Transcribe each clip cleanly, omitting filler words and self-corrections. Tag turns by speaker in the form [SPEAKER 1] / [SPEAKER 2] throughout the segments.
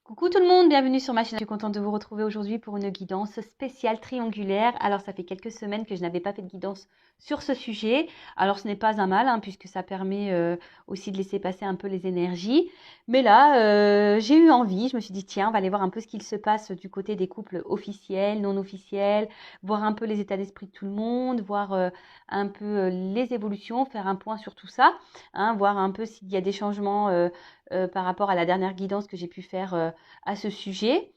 [SPEAKER 1] Coucou tout le monde, bienvenue sur ma chaîne. Je suis contente de vous retrouver aujourd'hui pour une guidance spéciale triangulaire. Alors ça fait quelques semaines que je n'avais pas fait de guidance sur ce sujet. Alors ce n'est pas un mal puisque ça permet aussi de laisser passer un peu les énergies. Mais là, j'ai eu envie, je me suis dit tiens, on va aller voir un peu ce qu'il se passe du côté des couples officiels, non officiels, voir un peu les états d'esprit de tout le monde, voir un peu les évolutions, faire un point sur tout ça, voir un peu s'il y a des changements par rapport à la dernière guidance que j'ai pu faire à ce sujet.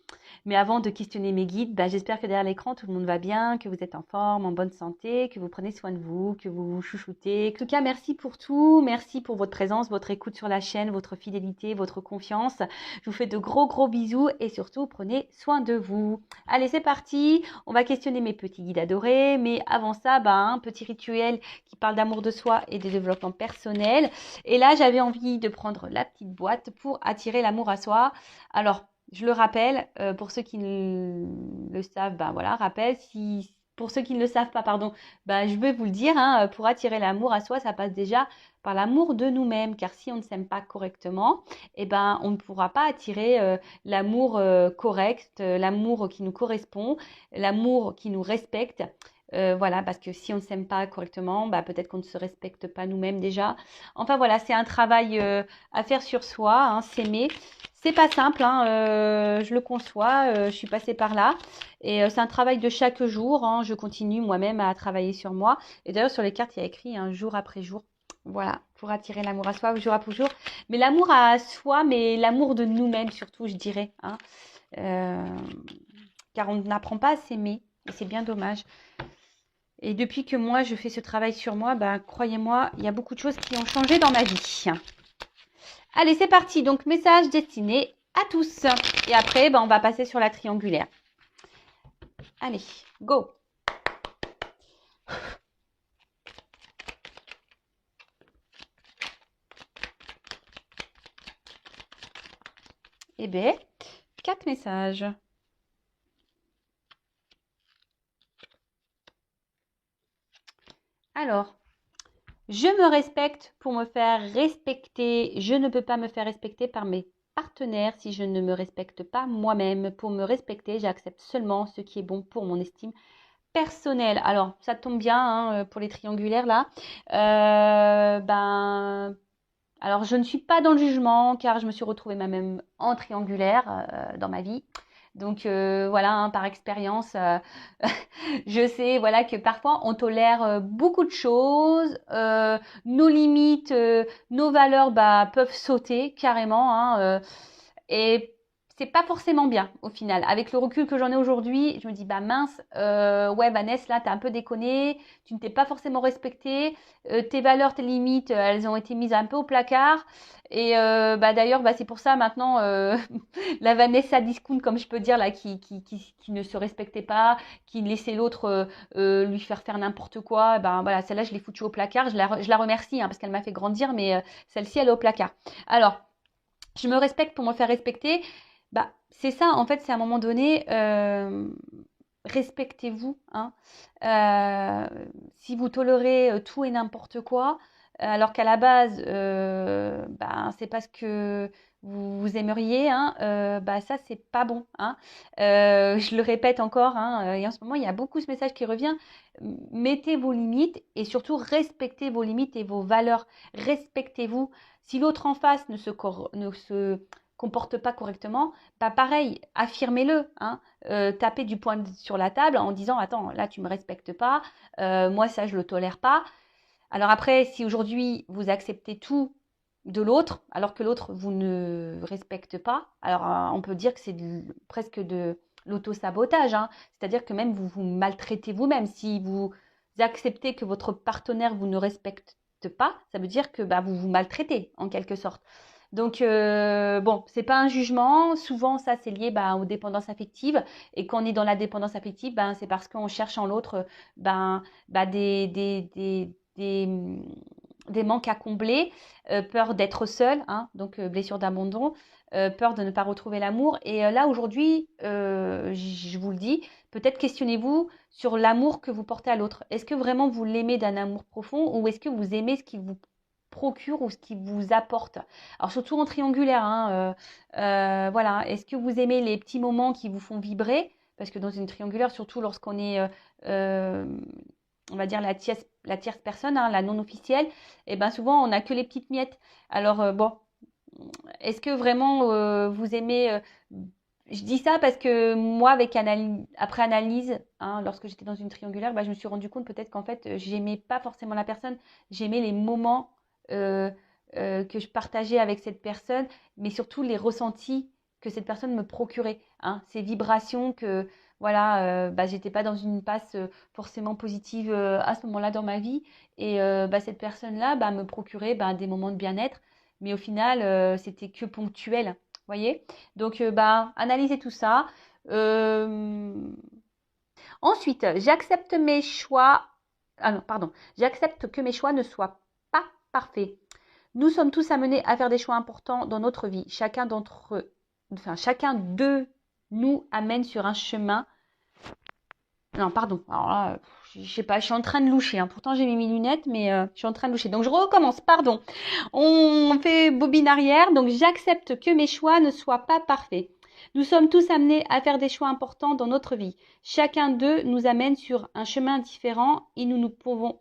[SPEAKER 1] Mais avant de questionner mes guides, j'espère que derrière l'écran, tout le monde va bien, que vous êtes en forme, en bonne santé, que vous prenez soin de vous, que vous vous chouchoutez. En tout cas, merci pour tout. Merci pour votre présence, votre écoute sur la chaîne, votre fidélité, votre confiance. Je vous fais de gros bisous et surtout, prenez soin de vous. Allez, c'est parti. On va questionner mes petits guides adorés. Mais avant ça, un petit rituel qui parle d'amour de soi et de développement personnel. Et là, j'avais envie de prendre la petite boîte pour attirer l'amour à soi. Alors, je le rappelle, pour ceux qui le savent, rappel. Pour ceux qui ne le savent pas, pardon, je vais vous le dire, pour attirer l'amour à soi, ça passe déjà par l'amour de nous-mêmes, car si on ne s'aime pas correctement, on ne pourra pas attirer l'amour correct, l'amour qui nous correspond, l'amour qui nous respecte. Voilà, parce que si on ne s'aime pas correctement, peut-être qu'on ne se respecte pas nous-mêmes déjà. Enfin voilà, c'est un travail à faire sur soi, s'aimer. C'est pas simple, je le conçois, je suis passée par là. Et c'est un travail de chaque jour, je continue moi-même à travailler sur moi. Et d'ailleurs, sur les cartes, il y a écrit jour après jour. Voilà, pour attirer l'amour à soi, jour après jour. Mais l'amour à soi, mais l'amour de nous-mêmes surtout, je dirais. Car on n'apprend pas à s'aimer, et c'est bien dommage. Et depuis que moi, je fais ce travail sur moi, croyez-moi, il y a beaucoup de choses qui ont changé dans ma vie. Allez, c'est parti. Donc, message destiné à tous. Et après, on va passer sur la triangulaire. Allez, go. Eh bien, 4 messages. Alors, je me respecte pour me faire respecter. Je ne peux pas me faire respecter par mes partenaires si je ne me respecte pas moi-même. Pour me respecter, j'accepte seulement ce qui est bon pour mon estime personnelle. Alors, ça tombe bien pour les triangulaires là. Alors, je ne suis pas dans le jugement car je me suis retrouvée moi-même en triangulaire dans ma vie. Donc voilà, par expérience, je sais voilà que parfois on tolère beaucoup de choses, nos limites, nos valeurs peuvent sauter carrément, et c'est pas forcément bien au final. Avec le recul que j'en ai aujourd'hui, je me dis mince, ouais Vanessa, là t'as un peu déconné, tu ne t'es pas forcément respectée, tes valeurs, tes limites, elles ont été mises un peu au placard. Et d'ailleurs, c'est pour ça maintenant la Vanessa Discount, comme je peux dire là, qui ne se respectait pas, qui laissait l'autre lui faire n'importe quoi. Voilà, celle-là je l'ai foutue au placard. Je la remercie parce qu'elle m'a fait grandir, mais celle-ci elle est au placard. Alors, je me respecte pour me faire respecter. C'est ça, en fait, c'est à un moment donné, respectez-vous. Si vous tolérez tout et n'importe quoi, alors qu'à la base, c'est parce que vous aimeriez, ça, c'est pas bon. Je le répète encore, et en ce moment, il y a beaucoup ce message qui revient. Mettez vos limites et surtout respectez vos limites et vos valeurs. Respectez-vous. Si l'autre en face ne se comporte pas correctement, pareil, affirmez-le. Tapez du poing sur la table en disant attends, là tu me respectes pas, moi ça je le tolère pas. Alors après, si aujourd'hui vous acceptez tout de l'autre, alors que l'autre vous ne respecte pas, alors on peut dire que c'est presque de l'auto-sabotage, c'est-à-dire que même vous vous maltraitez vous-même. Si vous acceptez que votre partenaire vous ne respecte pas, ça veut dire que vous vous maltraitez en quelque sorte. Donc c'est pas un jugement. Souvent ça c'est lié aux dépendances affectives, et quand on est dans la dépendance affective, c'est parce qu'on cherche en l'autre des manques à combler, peur d'être seul, donc blessure d'abandon, peur de ne pas retrouver l'amour. Et là aujourd'hui, je vous le dis, peut-être questionnez-vous sur l'amour que vous portez à l'autre. Est-ce que vraiment vous l'aimez d'un amour profond, ou est-ce que vous aimez ce qu'il vous procure ou ce qui vous apporte. Alors surtout en triangulaire, hein, voilà. Est-ce que vous aimez les petits moments qui vous font vibrer? Parce que dans une triangulaire, surtout lorsqu'on est, on va dire la tierce personne, hein, la non officielle, et ben souvent on n'a que les petites miettes. Alors bon, est-ce que vraiment vous aimez je dis ça parce que moi, après analyse, hein, lorsque j'étais dans une triangulaire, bah, je me suis rendu compte peut-être qu'en fait, j'aimais pas forcément la personne, j'aimais les moments euh, que je partageais avec cette personne, mais surtout les ressentis que cette personne me procurait, hein, ces vibrations que, voilà, bah, j'étais pas dans une passe forcément positive à ce moment-là dans ma vie, et bah, cette personne-là bah, me procurait bah, des moments de bien-être, mais au final, c'était que ponctuel, voyez? Donc, bah, analysez tout ça. Euh, Ensuite, j'accepte mes choix. Ah non, pardon. J'accepte que mes choix ne soient pas parfaits. Nous sommes tous amenés à faire des choix importants dans notre vie. Chacun d'eux nous amène sur un chemin. Non, pardon. Alors là, je sais pas, je suis en train de loucher, hein. Pourtant, j'ai mis mes lunettes, mais je suis en train de loucher. Donc, je recommence, pardon. On fait bobine arrière. Donc, j'accepte que mes choix ne soient pas parfaits. Nous sommes tous amenés à faire des choix importants dans notre vie. Chacun d'eux nous amène sur un chemin différent et nous ne pouvons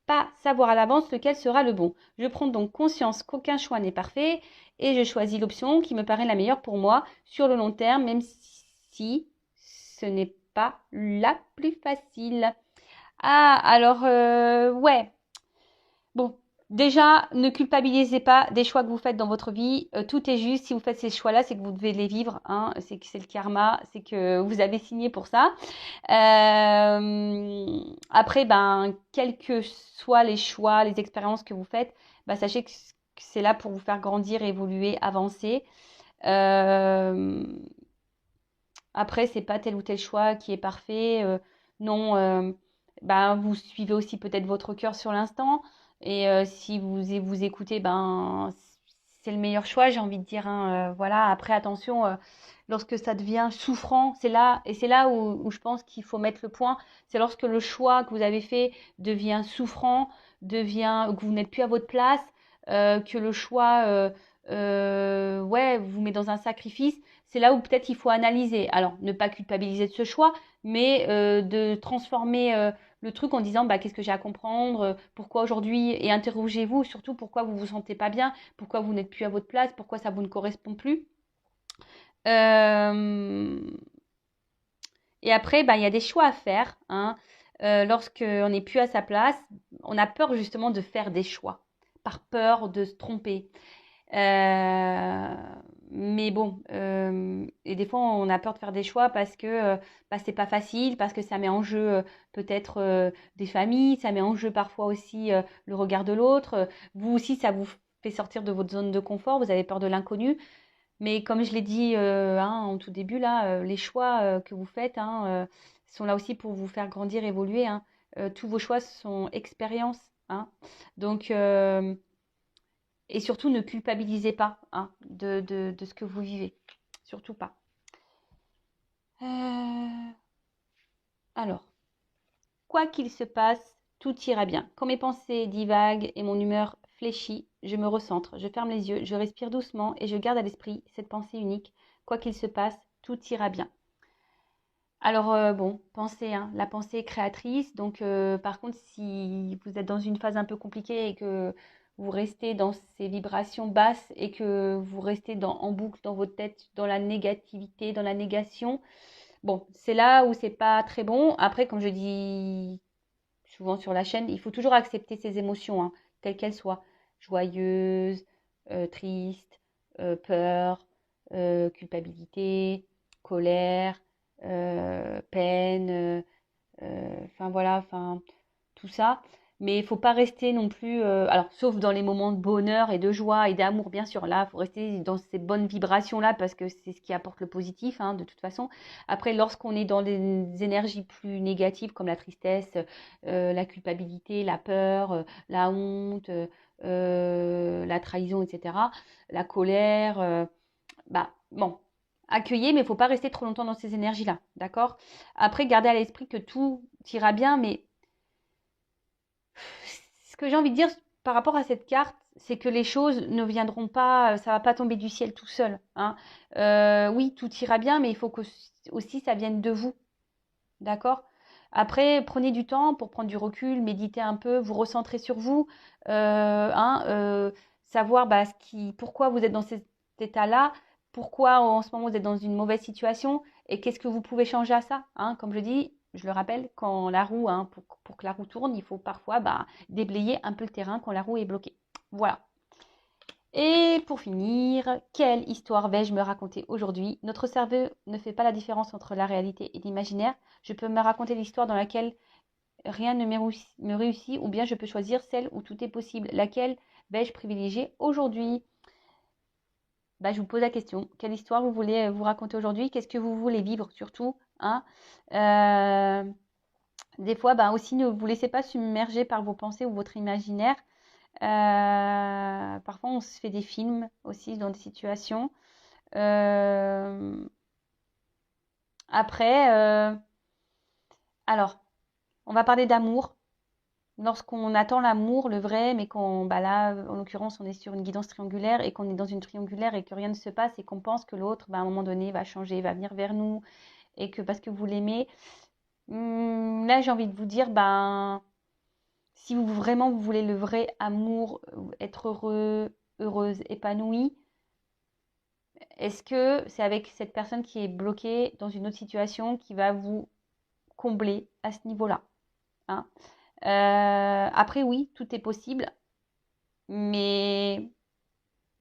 [SPEAKER 1] pas savoir à l'avance lequel sera le bon. Je prends donc conscience qu'aucun choix n'est parfait et je choisis l'option qui me paraît la meilleure pour moi sur le long terme, même si ce n'est pas la plus facile. Ah, alors, ouais. Bon, déjà, ne culpabilisez pas des choix que vous faites dans votre vie. Tout est juste. Si vous faites ces choix-là, c'est que vous devez les vivre, hein. C'est que c'est le karma, c'est que vous avez signé pour ça. Après, ben, quels que soient les choix, les expériences que vous faites, ben, sachez que c'est là pour vous faire grandir, évoluer, avancer. Euh, Après, c'est pas tel ou tel choix qui est parfait. Non, ben, vous suivez aussi peut-être votre cœur sur l'instant. Et si vous écoutez, ben, c'est le meilleur choix, j'ai envie de dire, hein. Voilà. Après, attention, lorsque ça devient souffrant, c'est là où je pense qu'il faut mettre le point. C'est lorsque le choix que vous avez fait devient souffrant, que vous n'êtes plus à votre place, que le choix, ouais, vous met dans un sacrifice. C'est là où peut-être il faut analyser. Alors, ne pas culpabiliser de ce choix, mais de transformer le truc en disant bah, qu'est-ce que j'ai à comprendre, pourquoi aujourd'hui, et interrogez-vous surtout pourquoi vous vous sentez pas bien, pourquoi vous n'êtes plus à votre place, pourquoi ça vous ne correspond plus. Euh, et après, bah, il y a des choix à faire, hein. Lorsqu'on n'est plus à sa place, on a peur justement de faire des choix, par peur de se tromper. Euh, mais bon, et des fois on a peur de faire des choix parce que bah, c'est pas facile, parce que ça met en jeu peut-être des familles, ça met en jeu parfois aussi le regard de l'autre. Vous aussi, ça vous fait sortir de votre zone de confort, vous avez peur de l'inconnu. Mais comme je l'ai dit hein, en tout début, là, les choix que vous faites hein, sont là aussi pour vous faire grandir, évoluer, hein. Tous vos choix sont expériences, hein. Donc, et surtout, ne culpabilisez pas hein, de ce que vous vivez. Surtout pas. Euh, Alors, quoi qu'il se passe, tout ira bien. Quand mes pensées divaguent et mon humeur fléchit, je me recentre, je ferme les yeux, je respire doucement et je garde à l'esprit cette pensée unique. Quoi qu'il se passe, tout ira bien. Alors, bon, pensez, hein, la pensée est créatrice. Donc, par contre, si vous êtes dans une phase un peu compliquée et que vous restez dans ces vibrations basses et que vous restez en boucle dans votre tête, dans la négativité, dans la négation, bon, c'est là où c'est pas très bon. Après, comme je dis souvent sur la chaîne, il faut toujours accepter ses émotions, hein, quelles qu'elles soient. Joyeuse, triste, peur, culpabilité, colère, peine, enfin voilà, enfin tout ça. Mais il faut pas rester non plus, alors sauf dans les moments de bonheur et de joie et d'amour, bien sûr. Là, il faut rester dans ces bonnes vibrations-là parce que c'est ce qui apporte le positif, hein, de toute façon. Après, lorsqu'on est dans des énergies plus négatives comme la tristesse, la culpabilité, la peur, la honte, la trahison, etc., la colère, bah bon, accueillez, mais il ne faut pas rester trop longtemps dans ces énergies-là, d'accord? Après, gardez à l'esprit que tout ira bien, mais ce que j'ai envie de dire par rapport à cette carte, c'est que les choses ne viendront pas, ça va pas tomber du ciel tout seul, hein. Oui, tout ira bien, mais il faut que aussi ça vienne de vous, d'accord? Après, prenez du temps pour prendre du recul, méditer un peu, vous recentrer sur vous, hein, savoir bah, pourquoi vous êtes dans cet état-là, pourquoi en ce moment vous êtes dans une mauvaise situation et qu'est-ce que vous pouvez changer à ça, hein. Comme je dis, je le rappelle, quand la roue, hein, pour que la roue tourne, il faut parfois bah, déblayer un peu le terrain quand la roue est bloquée. Voilà. Et pour finir, quelle histoire vais-je me raconter aujourd'hui? Notre cerveau ne fait pas la différence entre la réalité et l'imaginaire. Je peux me raconter l'histoire dans laquelle rien ne me réussit ou bien je peux choisir celle où tout est possible. Laquelle vais-je privilégier aujourd'hui? Bah, je vous pose la question. Quelle histoire vous voulez vous raconter aujourd'hui? Qu'est-ce que vous voulez vivre surtout, hein? Des fois, bah, aussi, ne vous laissez pas submerger par vos pensées ou votre imaginaire. Parfois, on se fait des films aussi dans des situations. Euh, Après, alors, on va parler d'amour. Lorsqu'on attend l'amour, le vrai, mais qu'on, bah là, en l'occurrence, on est sur une guidance triangulaire et qu'on est dans une triangulaire et que rien ne se passe et qu'on pense que l'autre, bah, à un moment donné, va changer, va venir vers nous et que parce que vous l'aimez, là, j'ai envie de vous dire, ben, si vous vraiment vous voulez le vrai amour, être heureux, heureuse, épanoui, est-ce que c'est avec cette personne qui est bloquée dans une autre situation qui va vous combler à ce niveau-là, hein? Après, oui, tout est possible, mais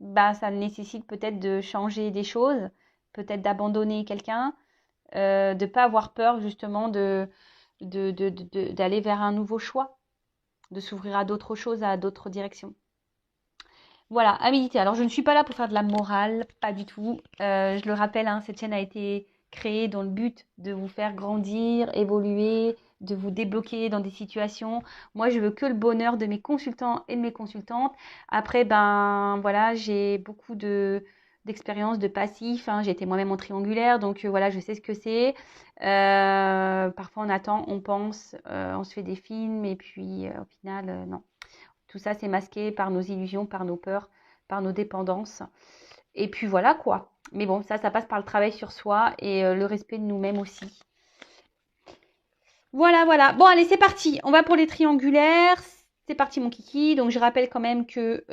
[SPEAKER 1] bah, ça nécessite peut-être de changer des choses, peut-être d'abandonner quelqu'un, de ne pas avoir peur justement d'aller vers un nouveau choix, de s'ouvrir à d'autres choses, à d'autres directions. Voilà, à méditer. Alors, je ne suis pas là pour faire de la morale, pas du tout. Je le rappelle, hein, cette chaîne a été créée dans le but de vous faire grandir, évoluer, de vous débloquer dans des situations. Moi, je veux que le bonheur de mes consultants et de mes consultantes. Après, ben voilà, j'ai beaucoup d'expérience de passif, hein. J'ai été moi-même en triangulaire, donc voilà, je sais ce que c'est. Parfois, on attend, on pense, on se fait des films, et puis au final, non. Tout ça, c'est masqué par nos illusions, par nos peurs, par nos dépendances. Et puis voilà quoi. Mais bon, ça passe par le travail sur soi et le respect de nous-mêmes aussi. Voilà, voilà. Bon, allez, c'est parti. On va pour les triangulaires. C'est parti, mon kiki. Donc, je rappelle quand même que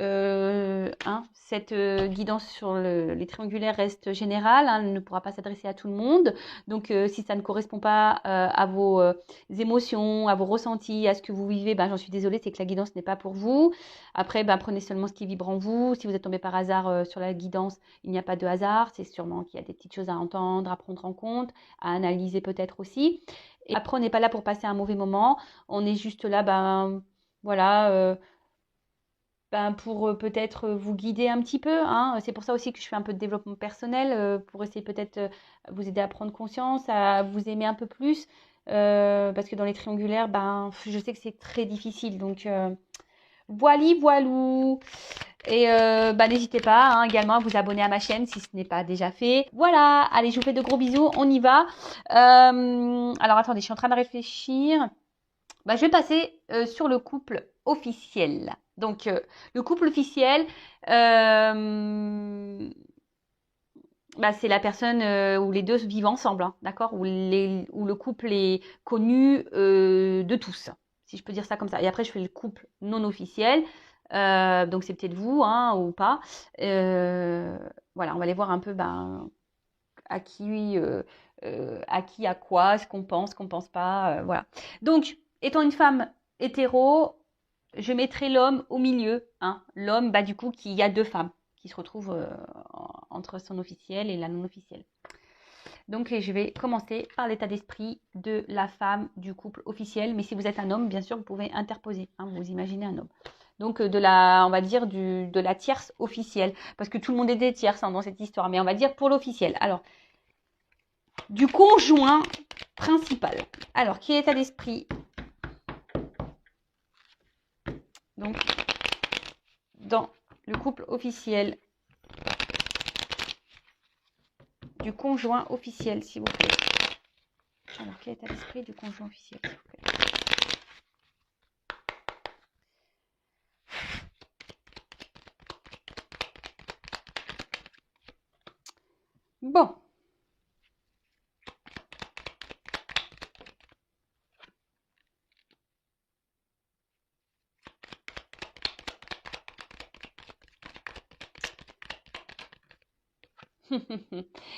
[SPEAKER 1] cette guidance sur les triangulaires reste générale, hein, elle ne pourra pas s'adresser à tout le monde. Donc, si ça ne correspond pas à vos émotions, à vos ressentis, à ce que vous vivez, ben, j'en suis désolée, c'est que la guidance n'est pas pour vous. Après, ben, prenez seulement ce qui vibre en vous. Si vous êtes tombé par hasard sur la guidance, il n'y a pas de hasard. C'est sûrement qu'il y a des petites choses à entendre, à prendre en compte, à analyser peut-être aussi. Et après, on n'est pas là pour passer un mauvais moment. On est juste là, ben voilà, ben, pour peut-être vous guider un petit peu, hein. C'est pour ça aussi que je fais un peu de développement personnel, pour essayer peut-être vous aider à prendre conscience, à vous aimer un peu plus. Parce que dans les triangulaires, ben, je sais que c'est très difficile. Donc, voili, voilou. Et bah, n'hésitez pas hein, également à vous abonner à ma chaîne si ce n'est pas déjà fait. Voilà, allez, je vous fais de gros bisous, on y va. Alors attendez, je suis en train de réfléchir. Bah, je vais passer sur le couple officiel. Donc, le couple officiel, bah, c'est la personne où les deux vivent ensemble, hein, d'accord? Où le couple est connu de tous, si je peux dire ça comme ça. Et après, je fais le couple non officiel. Donc, c'est peut-être vous hein, ou pas. Voilà, on va aller voir un peu ben, à qui, à quoi, ce qu'on pense pas. Voilà. Donc, étant une femme hétéro, je mettrai l'homme au milieu. Hein. L'homme, bah, du coup, qui a deux femmes qui se retrouvent entre son officiel et la non officielle. Donc, je vais commencer par l'état d'esprit de la femme du couple officiel. Mais si vous êtes un homme, bien sûr, vous pouvez interposer. Hein, vous imaginez un homme. Donc, on va dire, de la tierce officielle. Parce que tout le monde est des tierces hein, dans cette histoire. Mais on va dire pour l'officiel. Alors, du conjoint principal. Alors, qui est l'état d'esprit? Donc, dans le couple officiel du conjoint officiel, s'il vous plaît. Alors, quel est l'état d'esprit du conjoint officiel, s'il vous plaît? Bon.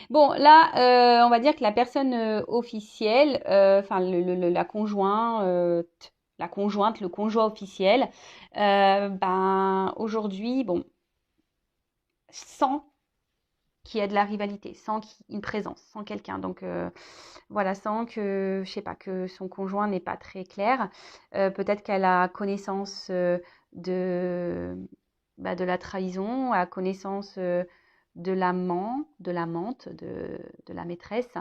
[SPEAKER 1] Bon, là, on va dire que la personne officielle, enfin la conjointe, le conjoint officiel, ben aujourd'hui, bon, sans qu'il y ait de la rivalité, sans une présence, sans quelqu'un. Donc voilà, sans que, je sais pas, que son conjoint n'est pas très clair. Peut-être qu'elle a connaissance de, de la trahison, a connaissance de l'amant, de l'amante, de la maîtresse.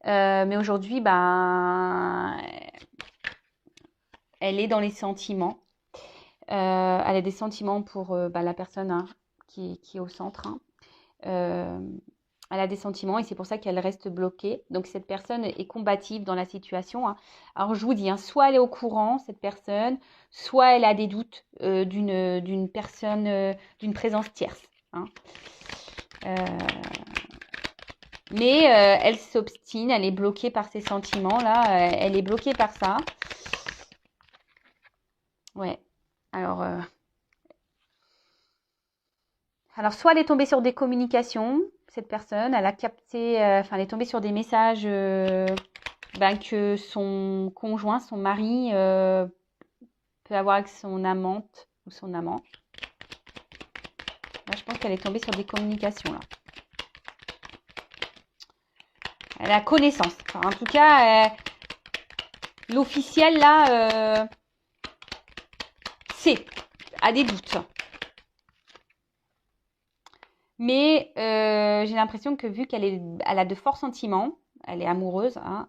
[SPEAKER 1] Mais aujourd'hui, ben, elle est dans les sentiments. Elle a des sentiments pour la personne hein, qui est au centre. Hein. Euh, Elle a des sentiments et c'est pour ça qu'elle reste bloquée. Donc cette personne est combative dans la situation. Hein. Alors je vous dis, hein, soit elle est au courant, cette personne, soit elle a des doutes d'une personne, d'une présence tierce. Hein. Euh, mais elle s'obstine, elle est bloquée par ses sentiments là, elle est bloquée par ça. Ouais. Alors, soit elle est tombée sur des communications, cette personne, elle a capté, enfin, elle est tombée sur des messages que son conjoint, son mari, peut avoir avec son amante ou son amant. Là, je pense qu'elle est tombée sur des communications, là. Elle a connaissance. Enfin, en tout cas, l'officiel, là, a des doutes. Mais j'ai l'impression que vu elle a de forts sentiments, elle est amoureuse, hein,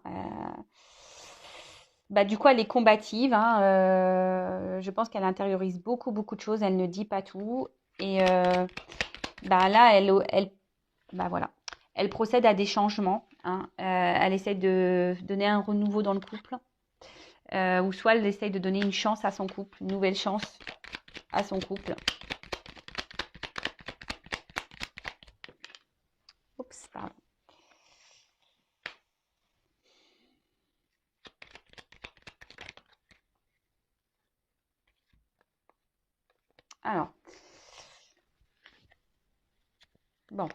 [SPEAKER 1] du coup elle est combative. Hein, je pense qu'elle intériorise beaucoup, beaucoup de choses. Elle ne dit pas tout. Et là, voilà. Elle procède à des changements. Hein, elle essaie de donner un renouveau dans le couple. Ou soit elle essaie de donner une chance à son couple, une nouvelle chance à son couple. Oups, pardon. Alors, bon,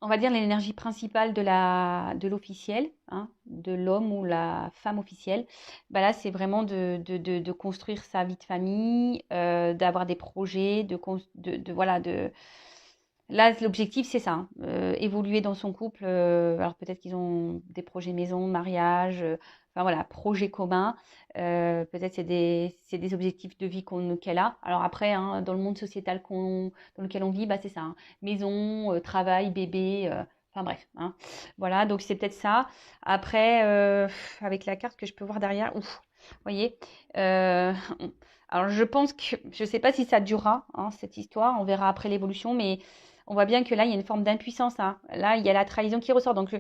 [SPEAKER 1] on va dire l'énergie principale de l'officiel, hein, de l'homme ou la femme officielle. Là, c'est vraiment de construire sa vie de famille, d'avoir des projets, voilà, Là, l'objectif, c'est ça, hein, évoluer dans son couple. Alors peut-être qu'ils ont des projets maison, mariage, enfin voilà, projets communs. Peut-être c'est des objectifs de vie qu'elle a. Alors après, hein, dans le monde sociétal dans lequel on vit, c'est ça, hein, maison, travail, bébé, enfin bref. Hein, voilà, donc c'est peut-être ça. Après, avec la carte que je peux voir derrière, ouf, vous voyez. Alors je pense que, je ne sais pas si ça durera, hein, cette histoire, on verra après l'évolution, mais on voit bien que là, il y a une forme d'impuissance. Hein. Là, il y a la trahison qui ressort. Donc,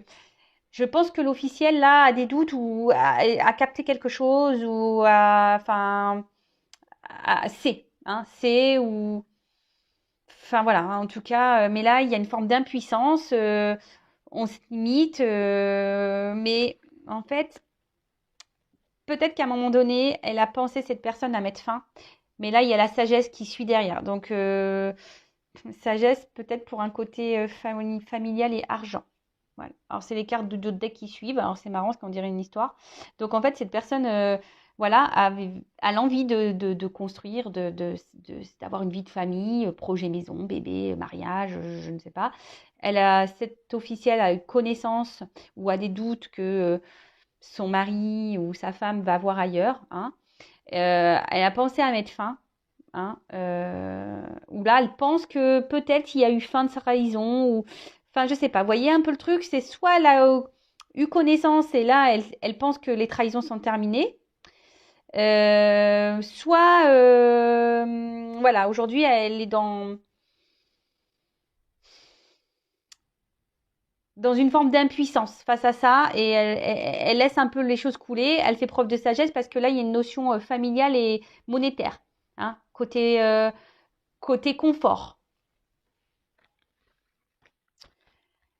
[SPEAKER 1] je pense que l'officiel, là, a des doutes ou a capté quelque chose ou sait. Hein, sait ou... Enfin, voilà. Hein, en tout cas, mais là, il y a une forme d'impuissance. On se limite. Mais en fait, peut-être qu'à un moment donné, elle a pensé cette personne à mettre fin. Mais là, il y a la sagesse qui suit derrière. Donc, sagesse peut-être pour un côté familial et argent. Voilà. Alors, c'est les cartes de d'autres decks qui suivent. Alors, c'est marrant, parce qu'on dirait une histoire. Donc, en fait, cette personne, voilà, a l'envie de construire, d'avoir une vie de famille, projet maison, bébé, mariage, je ne sais pas. Cette officielle a eu connaissance ou a des doutes que son mari ou sa femme va voir ailleurs. Hein. Elle a pensé à mettre fin. Hein, où là, elle pense que peut-être il y a eu fin de sa trahison, ou enfin, je sais pas. Vous voyez un peu le truc, c'est soit elle a eu connaissance et là, elle pense que les trahisons sont terminées, soit, voilà, aujourd'hui, elle est dans une forme d'impuissance face à ça et elle laisse un peu les choses couler. Elle fait preuve de sagesse parce que là, il y a une notion familiale et monétaire, hein, côté confort.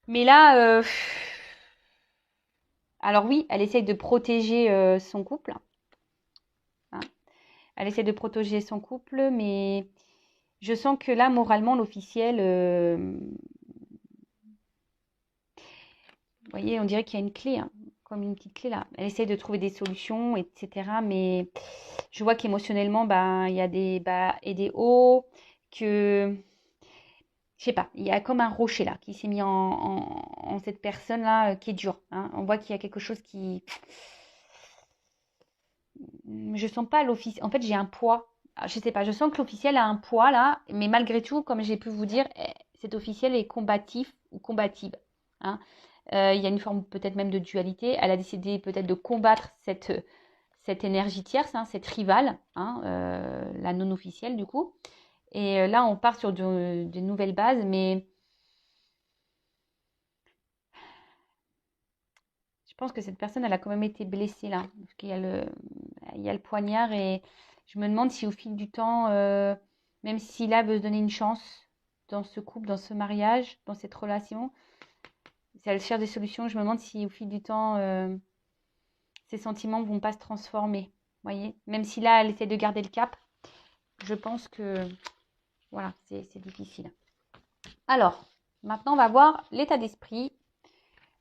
[SPEAKER 1] Mais là, alors oui, elle essaye de protéger son couple, hein. Elle essaie de protéger son couple, mais je sens que là, moralement, l'officiel, vous voyez, on dirait qu'il y a une clé, hein, comme une petite clé là. Elle essaie de trouver des solutions, etc. Mais je vois qu'émotionnellement, ben, il y a des bas et des hauts, que, je sais pas, il y a comme un rocher là qui s'est mis en cette personne-là qui est dure, hein. On voit qu'il y a quelque chose qui... Je sens pas l'officiel. En fait, j'ai un poids. Ah, je sais pas, je sens que l'officiel a un poids là, mais malgré tout, comme j'ai pu vous dire, cet officiel est combatif ou combative, hein. Il y a une forme peut-être même de dualité. Elle a décidé peut-être de combattre cette énergie tierce, hein, cette rivale, hein, la non officielle du coup. Et là, on part sur de nouvelles bases, mais je pense que cette personne, elle a quand même été blessée là, parce qu'il y a il y a le poignard et je me demande si au fil du temps, même si là veut se donner une chance dans ce couple, dans ce mariage, dans cette relation, si elle cherche des solutions, je me demande si au fil du temps, ses sentiments vont pas se transformer. Vous voyez, même si là, elle essaie de garder le cap, je pense que voilà, c'est difficile. Alors, maintenant, on va voir l'état d'esprit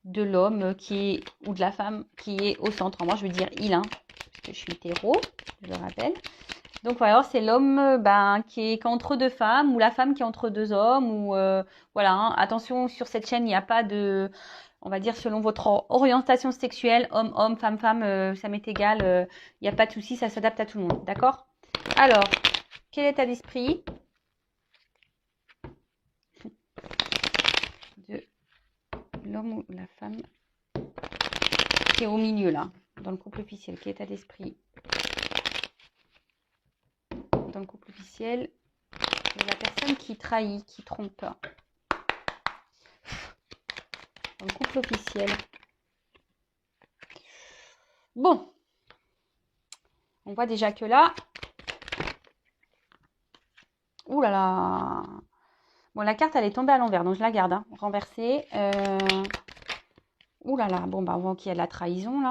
[SPEAKER 1] de l'homme qui est, ou de la femme qui est au centre. Moi, je veux dire il, hein, parce que je suis hétéro, je le rappelle. Donc voilà, c'est l'homme ben, qui est entre deux femmes ou la femme qui est entre deux hommes. Ou voilà, hein. Attention, sur cette chaîne, il n'y a pas de, on va dire selon votre orientation sexuelle, homme, homme, femme, femme, ça m'est égal. Il n'y a pas de souci, ça s'adapte à tout le monde. D'accord? Alors, quel état d'esprit de l'homme ou la femme qui est au milieu là, dans le couple officiel? Quel état d'esprit dans le couple officiel de la personne qui trahit, qui trompe? Dans le couple officiel. Bon, on voit déjà que là... Ouh là là. Bon, la carte, elle est tombée à l'envers, donc je la garde, hein, renversée. Ouh là là, bon, bah, on voit qu'il y a de la trahison, là.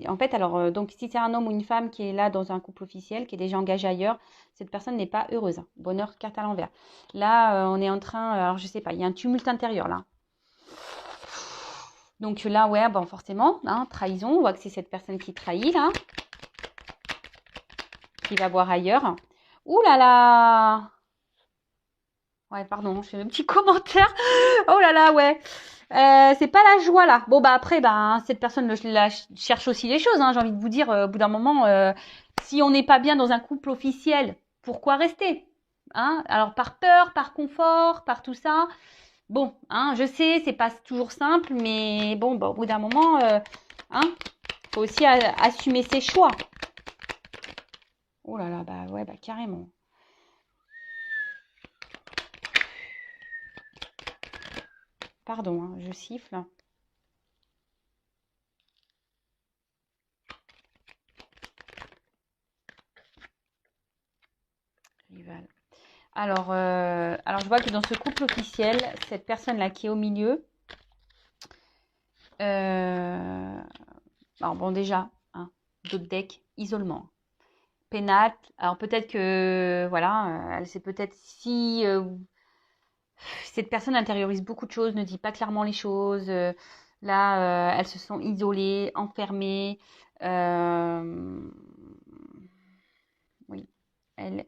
[SPEAKER 1] En fait, alors, donc, si c'est un homme ou une femme qui est là dans un couple officiel, qui est déjà engagé ailleurs, cette personne n'est pas heureuse, hein. Bonheur, carte à l'envers. Là, on est en train... alors, je sais pas, il y a un tumulte intérieur, là. Donc là, ouais, bon, forcément, hein, trahison. On voit que c'est cette personne qui trahit, là. Qui va voir ailleurs. Ouh là là. Ouais, pardon, je fais un petit commentaire. Oh là là, ouais. C'est pas la joie là. Bon bah après, bah, cette personne là, cherche aussi les choses, hein, j'ai envie de vous dire, au bout d'un moment, si on n'est pas bien dans un couple officiel, pourquoi rester, hein? Alors par peur, par confort, par tout ça. Bon, hein, je sais, c'est pas toujours simple, mais bon, bah, au bout d'un moment, hein, faut aussi assumer ses choix. Oh là là, bah ouais, bah carrément. Pardon, hein, je siffle. Rival. Alors, je vois que dans ce couple officiel, cette personne-là qui est au milieu, alors bon déjà, hein, d'autres decks, isolement, pénal. Alors peut-être que, voilà, elle sait peut-être si cette personne intériorise beaucoup de choses, ne dit pas clairement les choses. Là, elles se sont isolées, enfermées. Oui, elle,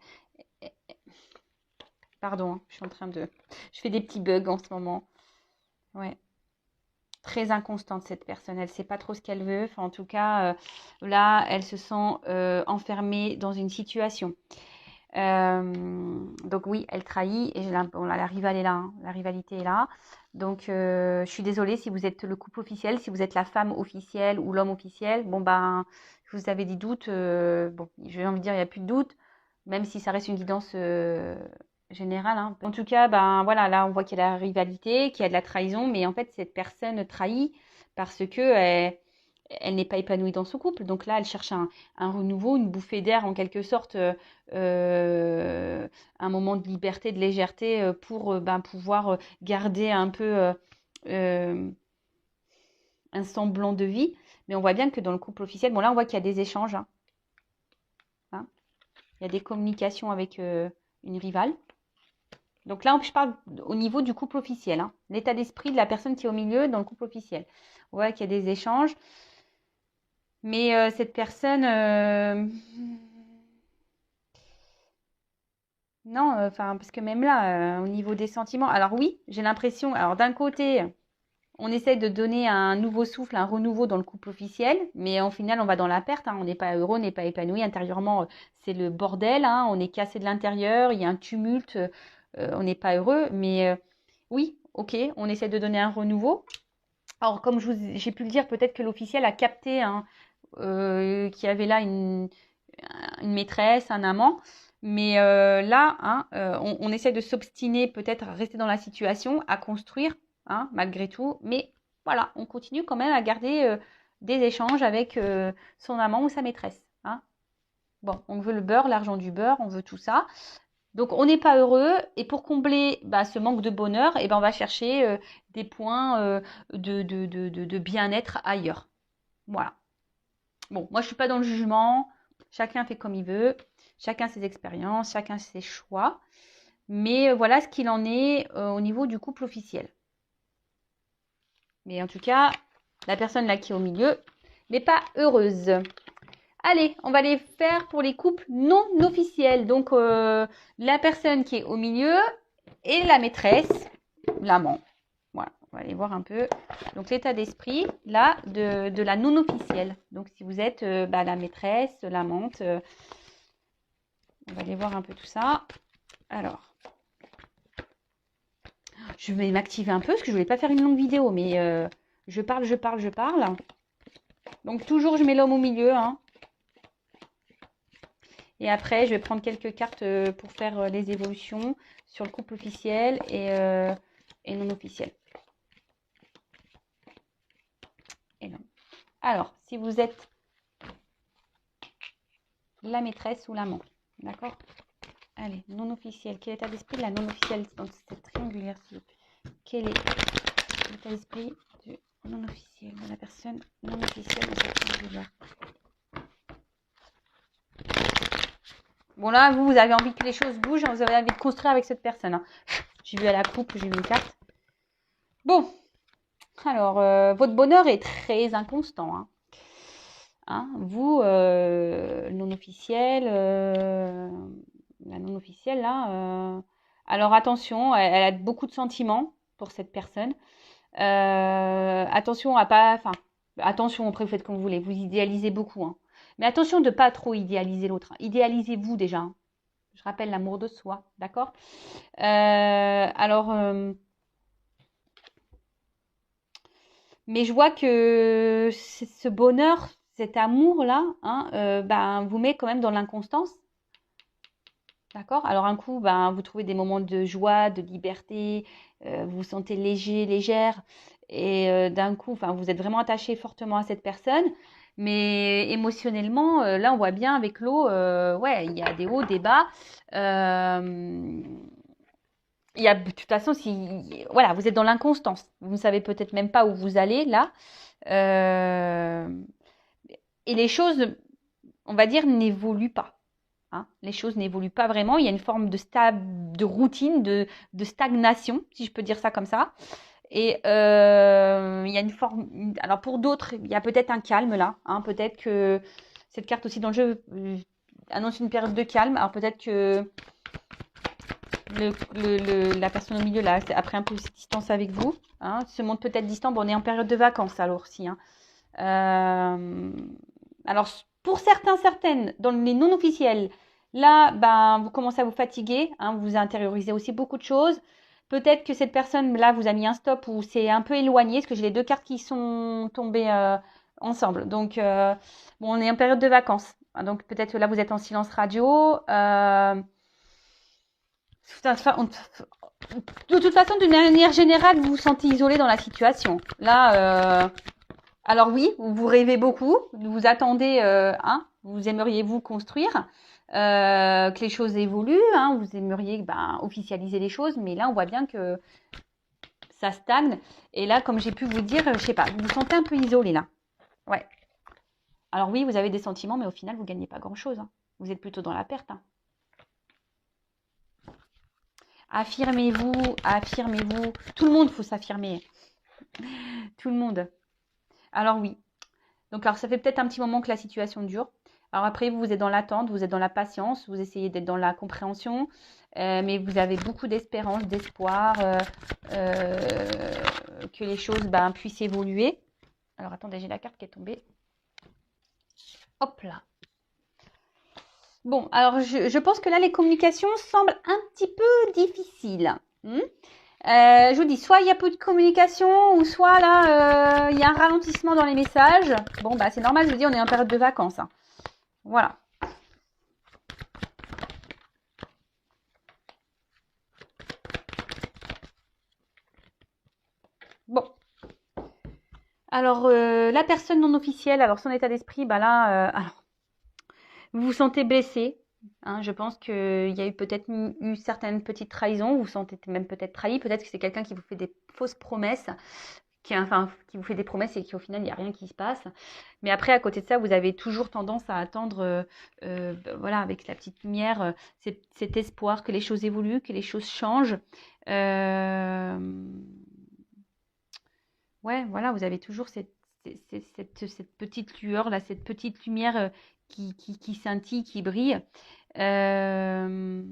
[SPEAKER 1] pardon, hein, je suis en train de... Je fais des petits bugs en ce moment. Ouais. Très inconstante cette personne, elle ne sait pas trop ce qu'elle veut. Enfin, en tout cas, là, elle se sent enfermée dans une situation. Donc oui, elle trahit et bon, là, la rivalité est là, hein. La rivalité est là. Donc je suis désolée si vous êtes le couple officiel, si vous êtes la femme officielle ou l'homme officiel. Bon ben, vous avez des doutes. Bon, je vais envie de dire, il n'y a plus de doutes, même si ça reste une guidance générale, hein. En tout cas, ben voilà, là on voit qu'il y a la rivalité, qu'il y a de la trahison, mais en fait cette personne trahit parce que elle n'est pas épanouie dans son couple. Donc là, elle cherche un renouveau, une bouffée d'air en quelque sorte, un moment de liberté, de légèreté pour ben, pouvoir garder un peu euh, un semblant de vie. Mais on voit bien que dans le couple officiel, bon là on voit qu'il y a des échanges. Hein. Il y a des communications avec une rivale. Donc là, je parle au niveau du couple officiel. Hein. L'état d'esprit de la personne qui est au milieu dans le couple officiel. On voit qu'il y a des échanges. Mais cette personne... non, enfin, parce que même là, au niveau des sentiments... Alors oui, j'ai l'impression... Alors d'un côté, on essaie de donner un nouveau souffle, un renouveau dans le couple officiel. Mais au final, on va dans la perte. Hein. On n'est pas heureux, on n'est pas épanoui. Intérieurement, c'est le bordel. Hein. On est cassé de l'intérieur. Il y a un tumulte. On n'est pas heureux. Mais oui, ok, on essaie de donner un renouveau. Alors, comme j'ai pu le dire, peut-être que l'officiel a capté hein, qu'il y avait là une maîtresse, un amant. Mais là, hein, on essaie de s'obstiner peut-être à rester dans la situation, à construire, hein, malgré tout. Mais voilà, on continue quand même à garder des échanges avec son amant ou sa maîtresse. Hein. Bon, on veut le beurre, l'argent du beurre, on veut tout ça. Donc, on n'est pas heureux et pour combler ce manque de bonheur, eh ben, on va chercher des points de bien-être ailleurs. Voilà. Bon, moi, je ne suis pas dans le jugement. Chacun fait comme il veut. Chacun ses expériences, chacun ses choix. Mais voilà ce qu'il en est au niveau du couple officiel. Mais en tout cas, la personne là qui est au milieu n'est pas heureuse. Allez, on va les faire pour les couples non officiels. Donc, la personne qui est au milieu et la maîtresse, l'amant. Voilà, on va aller voir un peu. Donc, l'état d'esprit, là, de la non officielle. Donc, si vous êtes la maîtresse, l'amante, on va aller voir un peu tout ça. Alors, je vais m'activer un peu parce que je ne voulais pas faire une longue vidéo, mais je parle. Donc, toujours, je mets l'homme au milieu, hein. Et après, je vais prendre quelques cartes pour faire les évolutions sur le couple officiel et non officiel. Et non. Alors, si vous êtes la maîtresse ou l'amant, d'accord? Allez, non officiel. Quel est l'état d'esprit de la non officielle dans cette triangulaire, s'il vous plaît? Quel est l'état d'esprit du non officiel, de la personne non officielle dans cette triangulaire? Bon là, vous avez envie que les choses bougent, vous avez envie de construire avec cette personne. Hein. J'ai vu à la coupe, j'ai vu une carte. Bon, alors, votre bonheur est très inconstant. Hein. Hein, vous, non officiel, la non officielle là. Alors attention, elle a beaucoup de sentiments pour cette personne. Attention à pas, enfin, attention après vous faites comme vous voulez, vous idéalisez beaucoup. Hein. Mais attention de ne pas trop idéaliser l'autre. Hein. Idéalisez-vous déjà. Hein. Je rappelle l'amour de soi, d'accord? Alors, mais je vois que ce bonheur, cet amour-là, hein, vous met quand même dans l'inconstance. D'accord? Alors un coup, vous trouvez des moments de joie, de liberté, vous vous sentez léger, légère, et d'un coup, vous êtes vraiment attaché fortement à cette personne. Mais émotionnellement, là, on voit bien avec l'eau, ouais, il y a des hauts, des bas. Il y a, de toute façon, voilà, vous êtes dans l'inconstance. Vous ne savez peut-être même pas où vous allez là. Et les choses, on va dire, n'évoluent pas. Hein. Les choses n'évoluent pas vraiment. Il y a une forme de routine, de stagnation, si je peux dire ça comme ça. Et il y a une forme. Alors pour d'autres, il y a peut-être un calme là. Hein. Peut-être que cette carte aussi dans le jeu annonce une période de calme. Alors peut-être que la personne au milieu là, après un peu de distance avec vous, hein, se montre peut-être distant. Bon, on est en période de vacances alors aussi. Hein. Alors pour certaines, dans les non officiels, là, vous commencez à vous fatiguer, hein, vous intériorisez aussi beaucoup de choses. Peut-être que cette personne là vous a mis un stop ou c'est un peu éloigné, parce que j'ai les deux cartes qui sont tombées ensemble. Donc bon, on est en période de vacances, donc peut-être que là vous êtes en silence radio. De toute façon, d'une manière générale, vous vous sentez isolé dans la situation. Là, alors oui, vous rêvez beaucoup, vous attendez, hein, vous aimeriez vous construire, que les choses évoluent, hein, vous aimeriez officialiser les choses, mais là, on voit bien que ça stagne. Et là, comme j'ai pu vous dire, je sais pas, vous vous sentez un peu isolé là. Ouais. Alors oui, vous avez des sentiments, mais au final, vous ne gagnez pas grand-chose, hein. Vous êtes plutôt dans la perte, hein. Affirmez-vous, affirmez-vous. Tout le monde, faut s'affirmer. Tout le monde. Alors oui. Donc, alors ça fait peut-être un petit moment que la situation dure. Alors après, vous êtes dans l'attente, vous êtes dans la patience, vous essayez d'être dans la compréhension, mais vous avez beaucoup d'espérance, d'espoir que les choses puissent évoluer. Alors attendez, j'ai la carte qui est tombée. Hop là. Bon, alors je pense que là, les communications semblent un petit peu difficiles. Je vous dis, soit il y a peu de communication, ou soit là, il y a un ralentissement dans les messages. Bon, bah c'est normal, je vous dis, on est en période de vacances, hein. Voilà. Bon. Alors, la personne non officielle, alors son état d'esprit, alors, vous vous sentez blessé, hein, je pense qu'il y a eu peut-être eu certaines petites trahisons, vous vous sentez même peut-être trahi, peut-être que c'est quelqu'un qui vous fait des fausses promesses, qui vous fait des promesses et qu'au final, il n'y a rien qui se passe. Mais après, à côté de ça, vous avez toujours tendance à attendre, voilà, avec la petite lumière, cet espoir que les choses évoluent, que les choses changent. Ouais, voilà, vous avez toujours cette petite lueur, là, cette petite lumière qui scintille, qui brille. Euh,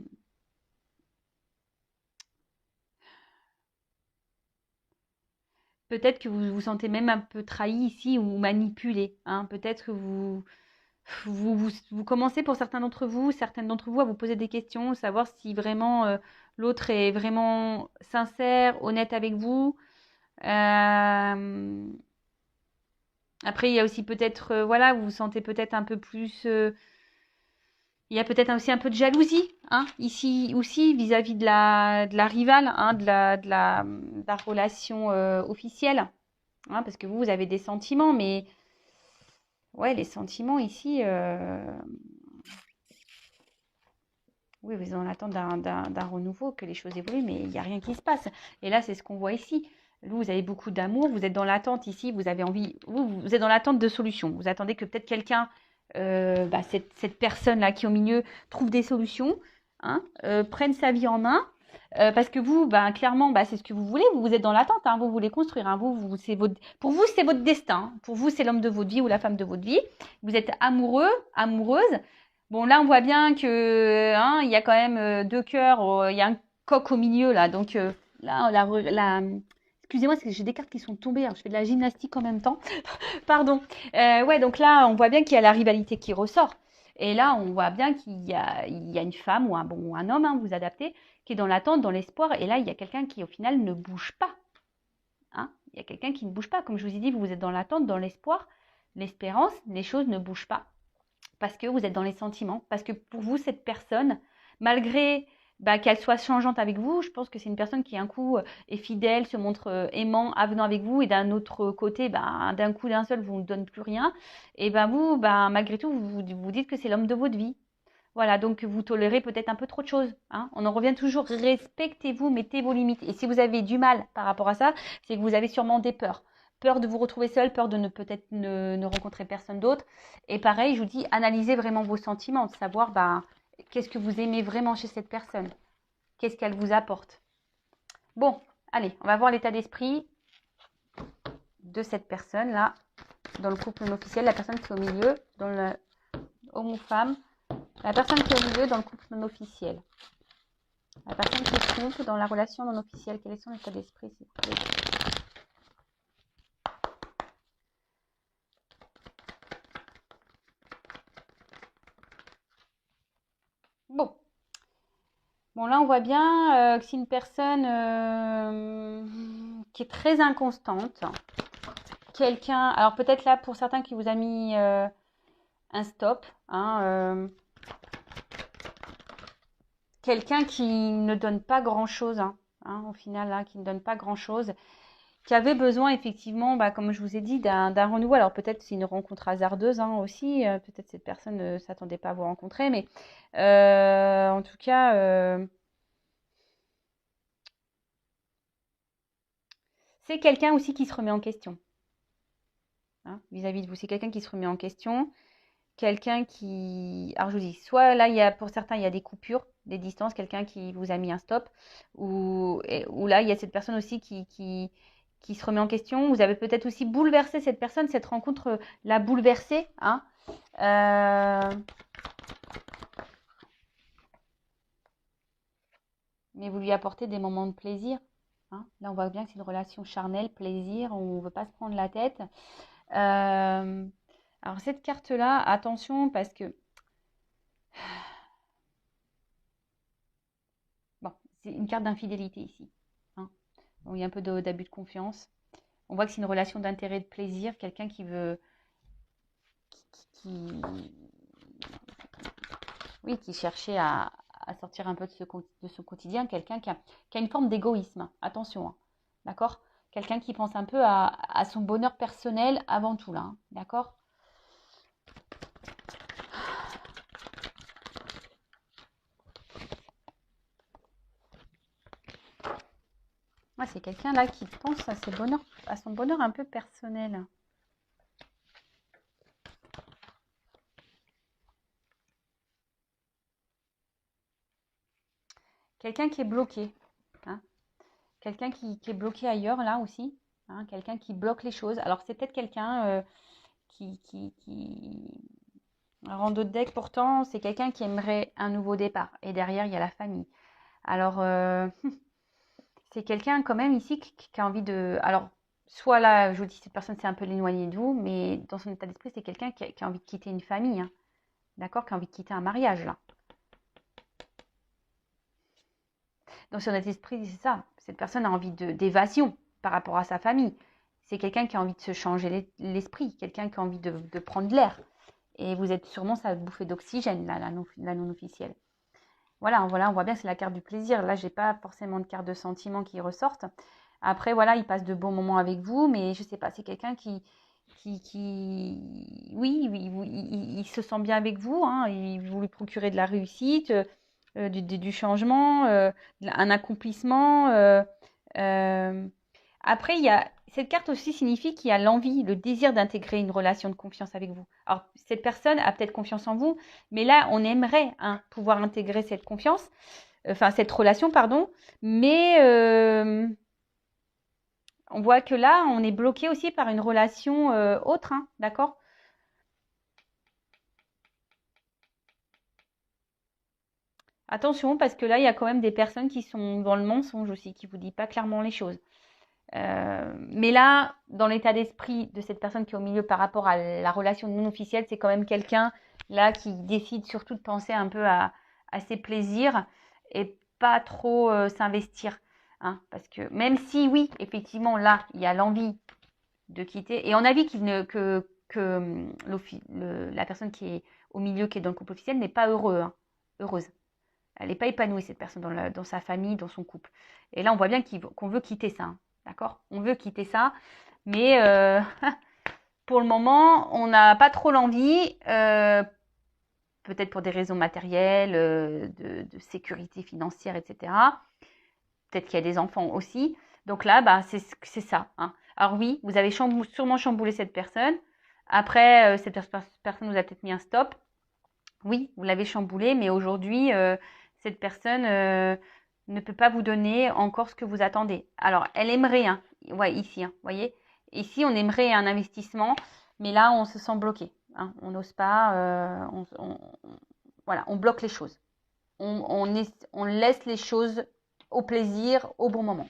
[SPEAKER 1] Peut-être que vous vous sentez même un peu trahi ici ou manipulé, hein. Peut-être que vous commencez pour certaines d'entre vous à vous poser des questions, savoir si vraiment l'autre est vraiment sincère, honnête avec vous. Euh, Après, il y a aussi peut-être, voilà, vous vous sentez peut-être un peu plus. Il y a peut-être aussi un peu de jalousie, hein, ici aussi vis-à-vis de la rivale, hein, de la relation officielle, hein, parce que vous avez des sentiments, mais ouais, les sentiments ici, oui, vous êtes en attente d'un renouveau, que les choses évoluent, mais il n'y a rien qui se passe. Et là, c'est ce qu'on voit ici. Vous avez beaucoup d'amour, vous êtes dans l'attente ici, vous avez envie, vous êtes dans l'attente de solutions. Vous attendez que peut-être quelqu'un, cette personne-là qui est au milieu, trouve des solutions, hein, prenne sa vie en main. Parce que vous, clairement, c'est ce que vous voulez. Vous êtes dans l'attente, hein, vous voulez construire, hein, pour vous, c'est votre destin. Pour vous, c'est l'homme de votre vie ou la femme de votre vie. Vous êtes amoureux, amoureuse. Bon, là, on voit bien que, hein, il y a quand même deux cœurs, il y a un coq au milieu, là. Donc, là, excusez-moi, c'est que j'ai des cartes qui sont tombées. Alors, je fais de la gymnastique en même temps. Pardon. Ouais, donc là, on voit bien qu'il y a la rivalité qui ressort. Et là, on voit bien qu'il y a une femme ou un homme, hein, vous adaptez, qui est dans l'attente, dans l'espoir. Et là, il y a quelqu'un qui, au final, ne bouge pas, hein. Il y a quelqu'un qui ne bouge pas. Comme je vous ai dit, vous êtes dans l'attente, dans l'espoir, l'espérance. Les choses ne bougent pas parce que vous êtes dans les sentiments, parce que pour vous, cette personne, malgré qu'elle soit changeante avec vous, je pense que c'est une personne qui, un coup, est fidèle, se montre aimant, avenant avec vous, et d'un autre côté, d'un coup, d'un seul, vous ne donne plus rien. Et vous, malgré tout, vous dites que c'est l'homme de votre vie. Voilà, donc vous tolérez peut-être un peu trop de choses, hein. On en revient toujours, respectez-vous, mettez vos limites. Et si vous avez du mal par rapport à ça, c'est que vous avez sûrement des peurs. Peur de vous retrouver seul, peur de peut-être ne rencontrer personne d'autre. Et pareil, je vous dis, analysez vraiment vos sentiments, de savoir qu'est-ce que vous aimez vraiment chez cette personne. Qu'est-ce qu'elle vous apporte. Bon, allez, on va voir l'état d'esprit de cette personne-là, dans le couple non officiel, la personne qui est au milieu, dans le homme-femme. La personne qui est au milieu dans le couple non officiel. La personne qui se trompe dans la relation non officielle. Quel est son état d'esprit, s'il vous plaît? Bon. Bon, là, on voit bien que c'est une personne qui est très inconstante. Quelqu'un, alors peut-être là, pour certains qui vous a mis un stop, hein, quelqu'un qui ne donne pas grand-chose, hein, au final, là, qui ne donne pas grand-chose, qui avait besoin effectivement, comme je vous ai dit, d'un renouveau. Alors peut-être c'est une rencontre hasardeuse, hein, aussi, peut-être cette personne ne s'attendait pas à vous rencontrer, mais en tout cas, c'est quelqu'un aussi qui se remet en question. Hein, vis-à-vis de vous, c'est quelqu'un qui se remet en question. Quelqu'un qui... Alors, je vous dis, soit là, pour certains, il y a des coupures, des distances, quelqu'un qui vous a mis un stop, ou là, il y a cette personne aussi qui se remet en question. Vous avez peut-être aussi bouleversé cette personne, cette rencontre l'a bouleversée. Hein. Mais vous lui apportez des moments de plaisir. Hein. Là, on voit bien que c'est une relation charnelle, plaisir, on ne veut pas se prendre la tête. Alors, cette carte-là, attention, parce que... Bon, c'est une carte d'infidélité ici. Hein. Donc, il y a un peu d'abus de confiance. On voit que c'est une relation d'intérêt, de plaisir, quelqu'un qui veut... Oui, qui cherchait à sortir un peu de son quotidien, quelqu'un qui a une forme d'égoïsme. Attention, hein. D'accord? Quelqu'un qui pense un peu à son bonheur personnel avant tout, là. Hein. D'accord? Ouais, c'est quelqu'un là qui pense à son bonheur un peu personnel. Quelqu'un qui est bloqué. Hein. Quelqu'un qui est bloqué ailleurs, là aussi. Hein. Quelqu'un qui bloque les choses. Alors, c'est peut-être quelqu'un qui... Un rando de deck, pourtant, c'est quelqu'un qui aimerait un nouveau départ. Et derrière, il y a la famille. Alors, c'est quelqu'un quand même ici qui a envie de... Alors, soit là, je vous dis, cette personne s'est un peu éloignée de vous, mais dans son état d'esprit, c'est quelqu'un qui a envie de quitter une famille. Hein. D'accord? Qui a envie de quitter un mariage, là. Dans son état d'esprit, c'est ça. Cette personne a envie d'évasion par rapport à sa famille. C'est quelqu'un qui a envie de se changer l'esprit, quelqu'un qui a envie de prendre l'air. Et vous êtes sûrement sa bouffée d'oxygène, là, la non officielle. Voilà, on voit bien que c'est la carte du plaisir. Là, j'ai pas forcément de carte de sentiment qui ressortent. Après, voilà, il passe de bons moments avec vous, mais je sais pas, c'est quelqu'un oui, il se sent bien avec vous, hein, vous lui procurez de la réussite, du changement, un accomplissement. Après, cette carte aussi signifie qu'il y a l'envie, le désir d'intégrer une relation de confiance avec vous. Alors, cette personne a peut-être confiance en vous, mais là, on aimerait pouvoir intégrer cette confiance, cette relation, pardon, mais on voit que là, on est bloqué aussi par une relation autre, hein, d'accord? Attention, parce que là, il y a quand même des personnes qui sont dans le mensonge aussi, qui ne vous disent pas clairement les choses. Mais là, dans l'état d'esprit de cette personne qui est au milieu par rapport à la relation non officielle, c'est quand même quelqu'un là qui décide surtout de penser un peu à ses plaisirs et pas trop s'investir. Hein, parce que même si oui, effectivement, là, il y a l'envie de quitter, et on a vu que la personne qui est au milieu, qui est dans le couple officiel, n'est pas heureuse. Elle n'est pas épanouie, cette personne, dans sa famille, dans son couple. Et là, on voit bien qu'on veut quitter ça. Hein, d'accord? On veut quitter ça. Mais pour le moment, on n'a pas trop l'envie. Peut-être pour des raisons matérielles, de sécurité financière, etc. Peut-être qu'il y a des enfants aussi. Donc là, bah, c'est ça. Hein. Alors oui, vous avez sûrement chamboulé cette personne. Après, cette personne vous a peut-être mis un stop. Oui, vous l'avez chamboulé, mais aujourd'hui, cette personne ne peut pas vous donner encore ce que vous attendez. Alors, elle aimerait, hein, ouais, ici, hein, voyez, ici, on aimerait un investissement, mais là, on se sent bloqué. Hein, on n'ose pas, voilà, on bloque les choses. On laisse les choses au plaisir, au bon moment.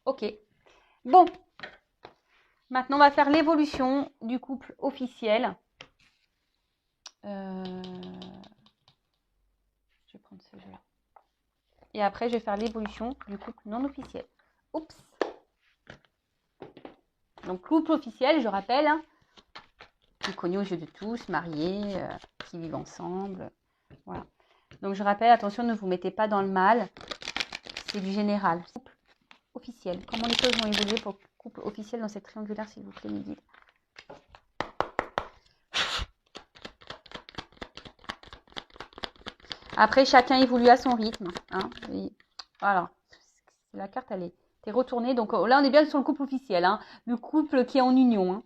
[SPEAKER 1] Ok. Bon, maintenant, on va faire l'évolution du couple officiel. Je vais prendre ce jeu-là. Et après, je vais faire l'évolution du couple non officiel. Oups. Donc, couple officiel, je rappelle, hein, qui connu aux yeux de tous, mariés, qui vivent ensemble. Voilà. Donc, je rappelle, attention, ne vous mettez pas dans le mal. C'est du général. Couple officiel. Comment les choses vont évoluer pour couple officiel dans cette triangulaire, s'il vous plaît, mes guides? Après, chacun évolue à son rythme. Hein, voilà. La carte, elle est retournée. Donc là, on est bien sur le couple officiel, hein, le couple qui est en union. Hein.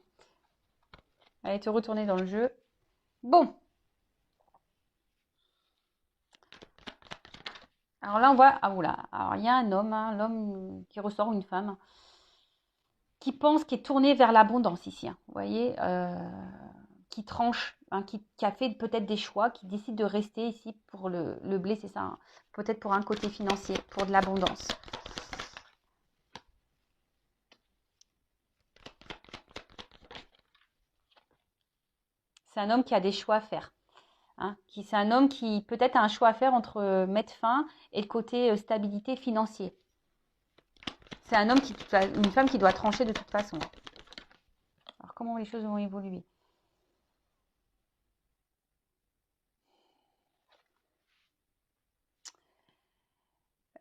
[SPEAKER 1] Elle est retournée dans le jeu. Bon. Alors là, on voit... Ah, oula. Alors, il y a un homme, hein, l'homme qui ressort, ou une femme, qui pense, qui est tourné vers l'abondance ici. Hein. Vous voyez qui tranche, hein, qui a fait peut-être des choix, qui décide de rester ici pour le blé, c'est ça. Hein. Peut-être pour un côté financier, pour de l'abondance. C'est un homme qui a des choix à faire. Hein, c'est un homme qui peut-être a un choix à faire entre mettre fin et le côté stabilité financier. C'est un homme une femme qui doit trancher de toute façon. Alors comment les choses vont évoluer?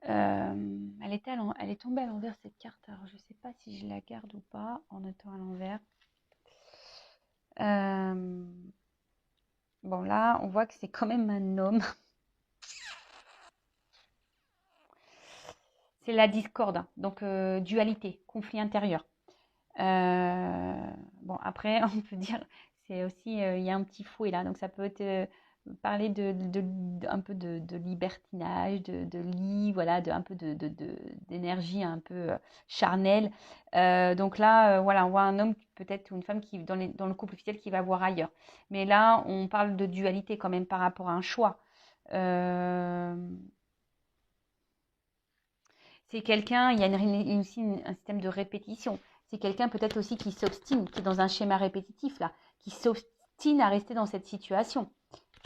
[SPEAKER 1] Elle est tombée à l'envers cette carte. Alors je ne sais pas si je la garde ou pas en étant à l'envers. Bon là, on voit que c'est quand même un homme. C'est la discorde, hein. Donc dualité, conflit intérieur. Bon après, on peut dire, c'est aussi, il y a un petit fouet là, donc ça peut être parler un peu de libertinage, de lit, voilà, un peu d'énergie un peu charnelle. Donc là, voilà, on voit un homme peut-être ou une femme qui dans le couple officiel qui va voir ailleurs. Mais là, on parle de dualité quand même par rapport à un choix. C'est quelqu'un, il y a aussi un système de répétition. C'est quelqu'un peut-être aussi qui s'obstine, qui est dans un schéma répétitif là, qui s'obstine à rester dans cette situation.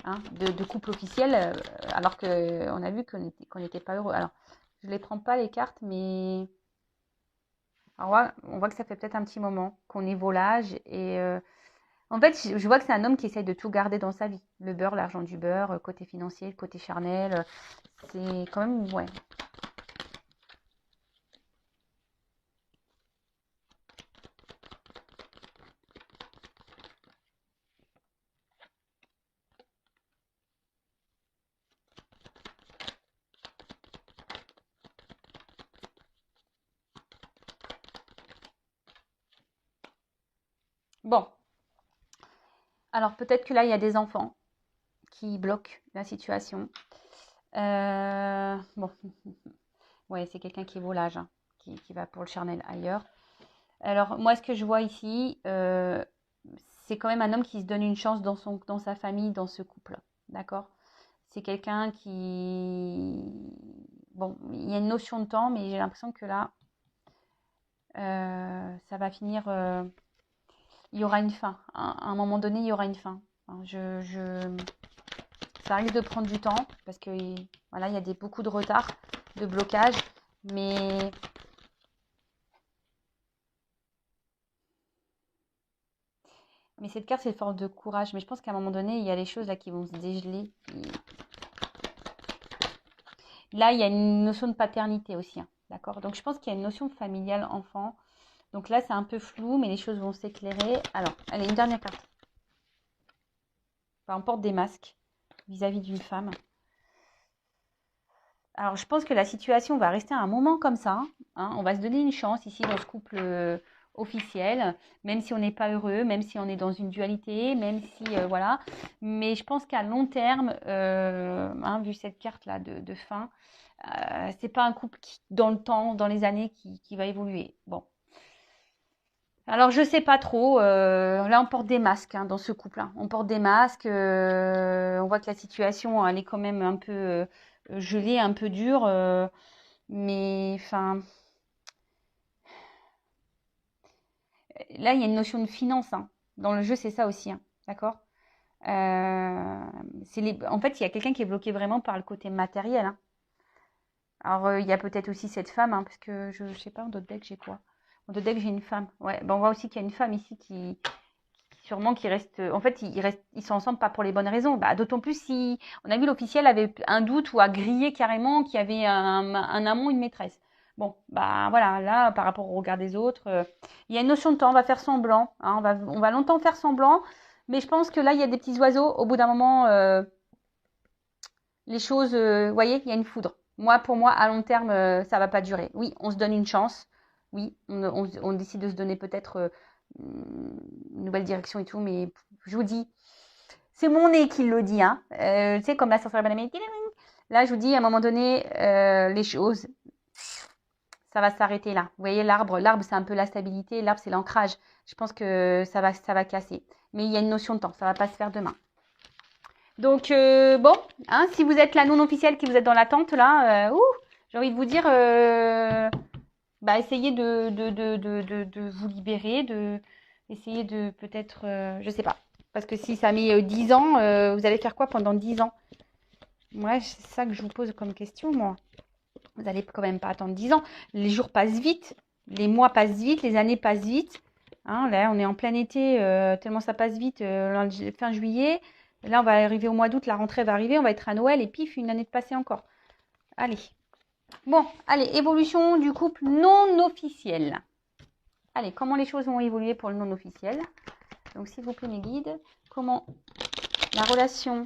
[SPEAKER 1] Hein, de couple officiel, alors qu'on a vu qu'on n'était pas heureux. Alors, je ne les prends pas les cartes, mais on voit que ça fait peut-être un petit moment qu'on est volage. Et en fait, je vois que c'est un homme qui essaye de tout garder dans sa vie. Le beurre, l'argent du beurre, côté financier, côté charnel. C'est quand même, ouais. Bon, alors peut-être que là, il y a des enfants qui bloquent la situation. Bon, ouais, c'est quelqu'un qui est volage, hein, qui va pour le charnel ailleurs. Alors, moi, ce que je vois ici, c'est quand même un homme qui se donne une chance dans sa famille, dans ce couple. D'accord? C'est quelqu'un qui... Bon, il y a une notion de temps, mais j'ai l'impression que là, ça va finir... il y aura une fin. À un moment donné, il y aura une fin. Hein, ça risque de prendre du temps parce que voilà, il y a beaucoup de retard, de blocage, mais cette carte, c'est force de courage. Mais je pense qu'à un moment donné, il y a les choses là qui vont se dégeler. Là, il y a une notion de paternité aussi. Hein, d'accord? Donc, je pense qu'il y a une notion familiale enfant. Donc là, c'est un peu flou, mais les choses vont s'éclairer. Alors, allez, une dernière carte. Enfin, on porte des masques vis-à-vis d'une femme. Alors, je pense que la situation va rester un moment comme ça. Hein. On va se donner une chance ici dans ce couple officiel, même si on n'est pas heureux, même si on est dans une dualité, même si, voilà. Mais je pense qu'à long terme, hein, vu cette carte-là de fin, c'est pas un couple qui, dans le temps, dans les années, qui va évoluer. Bon. Alors, je sais pas trop. Là, on porte des masques hein, dans ce couple-là. On porte des masques. On voit que la situation, elle est quand même un peu gelée, un peu dure. Mais, enfin, là, il y a une notion de finance. Hein. Dans le jeu, c'est ça aussi. Hein, d'accord En fait, il y a quelqu'un qui est bloqué vraiment par le côté matériel. Hein. Alors, il y a peut-être aussi cette femme, hein, parce que je sais pas, en d'autres decks, j'ai quoi? En d'autres decks, j'ai une femme. Ouais, ben, on voit aussi qu'il y a une femme ici sûrement qui reste. En fait, ils sont ensemble pas pour les bonnes raisons. Bah, d'autant plus si on a vu l'officiel avait un doute ou a grillé carrément qu'il y avait un amant, une maîtresse. Bon, bah voilà, là, par rapport au regard des autres, il y a une notion de temps, on va faire semblant. Hein, on va longtemps faire semblant, mais je pense que là, il y a des petits oiseaux. Au bout d'un moment, les choses, vous voyez, il y a une foudre. Pour moi, à long terme, ça va pas durer. Oui, on se donne une chance. Oui, on décide de se donner peut-être une nouvelle direction et tout, mais je vous dis, c'est mon nez qui le dit, hein. Tu sais, comme la sorcière bonne amie. Là, je vous dis, à un moment donné, les choses, ça va s'arrêter là. Vous voyez, l'arbre, c'est un peu la stabilité. L'arbre, c'est l'ancrage. Je pense que ça va casser. Mais il y a une notion de temps. Ça va pas se faire demain. Donc, bon, hein, si vous êtes la non officielle, qui vous êtes dans l'attente, là, j'ai envie de vous dire, essayez de vous libérer, essayez de peut-être, je sais pas. Parce que si ça met 10 ans, vous allez faire quoi pendant 10 ans? Moi, c'est ça que je vous pose comme question, moi. Vous n'allez quand même pas attendre 10 ans. Les jours passent vite, les mois passent vite, les années passent vite. Hein, là, on est en plein été, tellement ça passe vite, fin juillet. Là, on va arriver au mois d'août, la rentrée va arriver, on va être à Noël et pif, une année de passé encore. Allez. Bon, allez, évolution du couple non officiel. Allez, comment les choses vont évoluer pour le non officiel? Donc, s'il vous plaît, mes guides, comment la relation,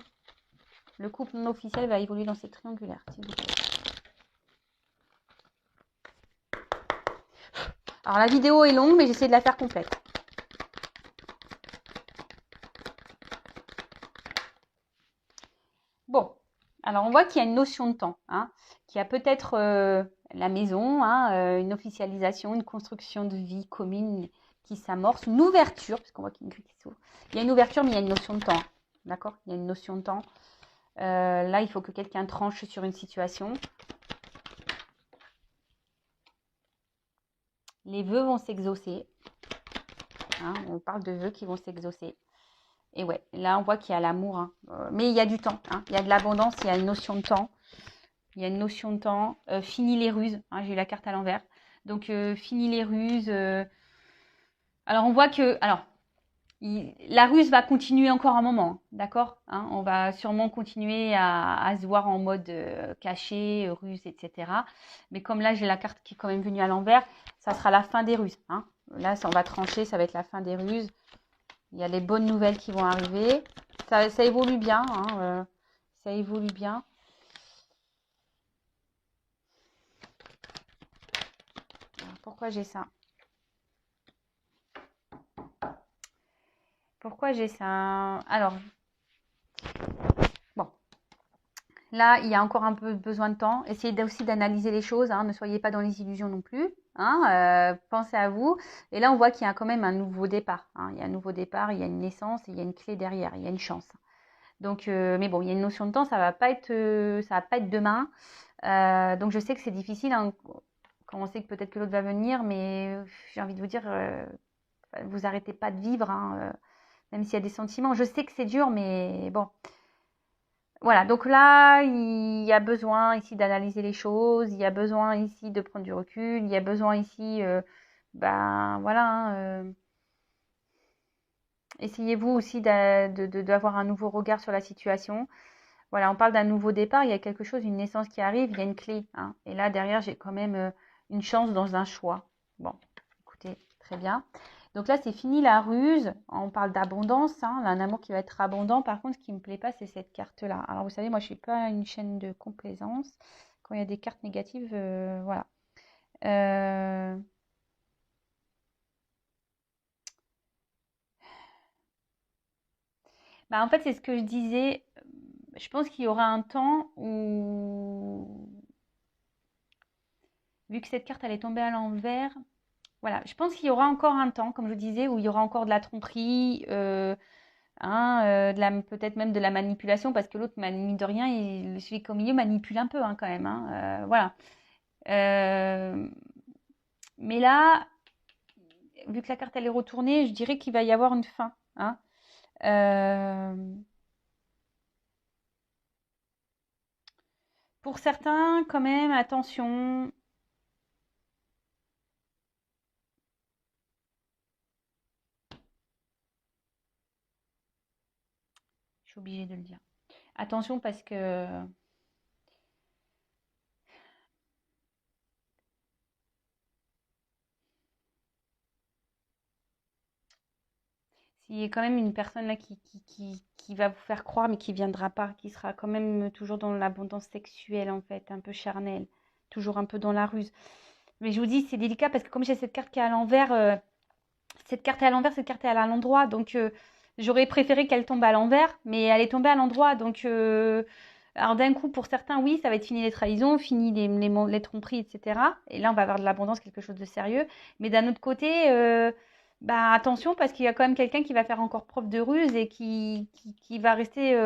[SPEAKER 1] le couple non officiel va évoluer dans cette triangulaire, s'il vous plaît. Alors, la vidéo est longue, mais j'essaie de la faire complète. Bon, alors on voit qu'il y a une notion de temps, hein, qu'il y a peut-être la maison, hein, une officialisation, une construction de vie commune qui s'amorce, une ouverture, parce qu'on voit qu'il y a une grille qui s'ouvre. Il y a une ouverture, mais il y a une notion de temps, d'accord? Il y a une notion de temps. Là, il faut que quelqu'un tranche sur une situation. Les vœux vont s'exaucer. Hein, on parle de vœux qui vont s'exaucer. Et ouais, là, on voit qu'il y a l'amour. Hein. Mais il y a du temps. Hein. Il y a de l'abondance, il y a une notion de temps. Il y a une notion de temps. Fini les ruses. Hein, j'ai eu la carte à l'envers. Donc, fini les ruses. Alors, on voit que... Alors, la ruse va continuer encore un moment. D'accord, hein, on va sûrement continuer à se voir en mode caché, ruse, etc. Mais comme là, j'ai la carte qui est quand même venue à l'envers, ça sera la fin des ruses. Hein. Là, on va trancher, ça va être la fin des ruses. Il y a les bonnes nouvelles qui vont arriver. Ça évolue bien. Hein, ça évolue bien. Alors, pourquoi j'ai ça? Pourquoi j'ai ça? Alors, bon. Là, il y a encore un peu besoin de temps. Essayez aussi d'analyser les choses. Hein. Ne soyez pas dans les illusions non plus. Hein. Pensez à vous. Et là, on voit qu'il y a quand même un nouveau départ. Hein. Il y a un nouveau départ, il y a une naissance, et il y a une clé derrière, il y a une chance. Donc, mais bon, il y a une notion de temps. Ça va pas être demain. Donc, je sais que c'est difficile. Hein, quand on sait que peut-être que l'autre va venir, mais j'ai envie de vous dire, vous arrêtez pas de vivre, hein, même s'il y a des sentiments. Je sais que c'est dur, mais bon. Voilà, donc là, il y a besoin ici d'analyser les choses, il y a besoin ici de prendre du recul, il y a besoin ici, voilà, hein, essayez-vous aussi d'avoir un nouveau regard sur la situation. Voilà, on parle d'un nouveau départ, il y a quelque chose, une naissance qui arrive, il y a une clé. Hein, et là, derrière, j'ai quand même une chance dans un choix. Bon, écoutez, très bien. Donc là, c'est fini la ruse. On parle d'abondance, hein, un amour qui va être abondant. Par contre, ce qui ne me plaît pas, c'est cette carte-là. Alors, vous savez, moi, je ne suis pas une chaîne de complaisance. Quand il y a des cartes négatives, voilà. Euh, en fait, c'est ce que je disais. Je pense qu'il y aura un temps où, vu que cette carte, elle est tombée à l'envers, voilà, je pense qu'il y aura encore un temps, comme je vous disais, où il y aura encore de la tromperie, hein, peut-être même de la manipulation, parce que l'autre, mine de rien, celui qui est au milieu manipule un peu hein, quand même. Hein, voilà. Euh, mais là, vu que la carte elle est retournée, je dirais qu'il va y avoir une fin. Hein. Euh, pour certains, quand même, attention. Je suis obligée de le dire. Attention parce que S'il y a quand même une personne là qui va vous faire croire, mais qui viendra pas, qui sera quand même toujours dans l'abondance sexuelle, en fait, un peu charnelle, toujours un peu dans la ruse. Mais je vous dis, c'est délicat parce que comme j'ai cette carte qui est à l'envers, cette carte est à l'envers, cette carte est à l'endroit. Donc, j'aurais préféré qu'elle tombe à l'envers, mais elle est tombée à l'endroit. Donc, alors d'un coup, pour certains, oui, ça va être fini les trahisons, fini les tromperies, etc. Et là, on va avoir de l'abondance, quelque chose de sérieux. Mais d'un autre côté, bah, attention, parce qu'il y a quand même quelqu'un qui va faire encore preuve de ruse et qui va rester,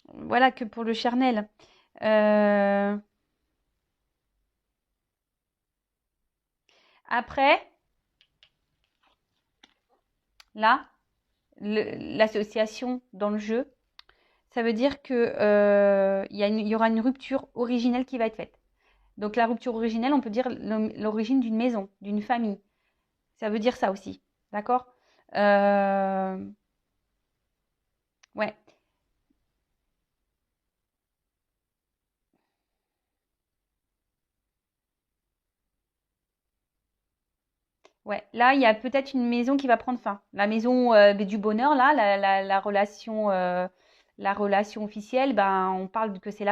[SPEAKER 1] voilà, que pour le charnel. Euh, Après, là, l'association dans le jeu, ça veut dire que il y aura une rupture originelle qui va être faite. Donc la rupture originelle, on peut dire l'origine d'une maison, d'une famille. Ça veut dire ça aussi, d'accord. Euh, ouais, ouais. Là, il y a peut-être une maison qui va prendre fin. La maison du bonheur, là, la relation officielle, ben, on parle que c'est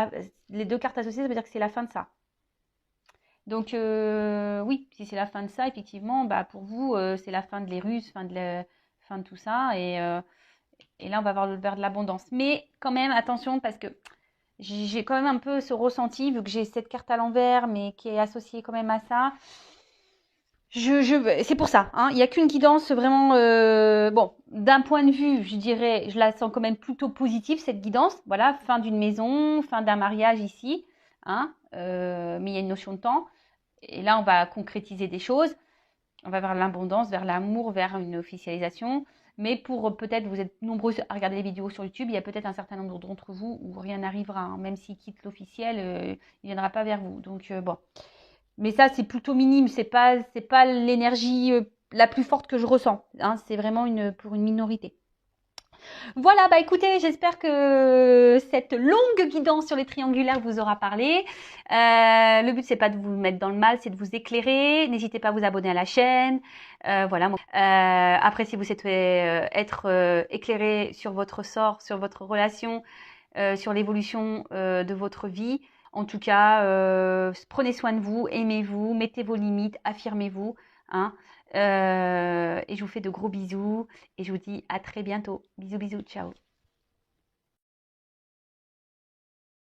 [SPEAKER 1] les deux cartes associées, ça veut dire que c'est la fin de ça. Donc oui, si c'est la fin de ça, effectivement, bah pour vous, c'est la fin de les Russes, fin de tout ça, et là on va avoir vers de l'abondance. Mais quand même, attention, parce que j'ai quand même un peu ce ressenti, vu que j'ai cette carte à l'envers, mais qui est associée quand même à ça. C'est pour ça, hein, il n'y a qu'une guidance vraiment. Bon, d'un point de vue, je dirais, je la sens quand même plutôt positive cette guidance. Voilà, fin d'une maison, fin d'un mariage ici, hein, mais il y a une notion de temps. Et là, on va concrétiser des choses. On va vers l'abondance, vers l'amour, vers une officialisation. Mais pour peut-être, vous êtes nombreux à regarder les vidéos sur YouTube, il y a peut-être un certain nombre d'entre vous où rien n'arrivera, hein. Même s'il quitte l'officiel, il ne viendra pas vers vous. Donc bon. Mais ça, c'est plutôt minime. C'est pas l'énergie la plus forte que je ressens, hein. C'est vraiment pour une minorité. Voilà, bah écoutez, j'espère que cette longue guidance sur les triangulaires vous aura parlé. Le but, c'est pas de vous mettre dans le mal, c'est de vous éclairer. N'hésitez pas à vous abonner à la chaîne. Voilà. Après, si vous souhaitez être éclairé sur votre sort, sur votre relation, sur l'évolution de votre vie, en tout cas, prenez soin de vous, aimez-vous, mettez vos limites, affirmez-vous, hein. Et je vous fais de gros bisous et je vous dis à très bientôt. Bisous, bisous, ciao.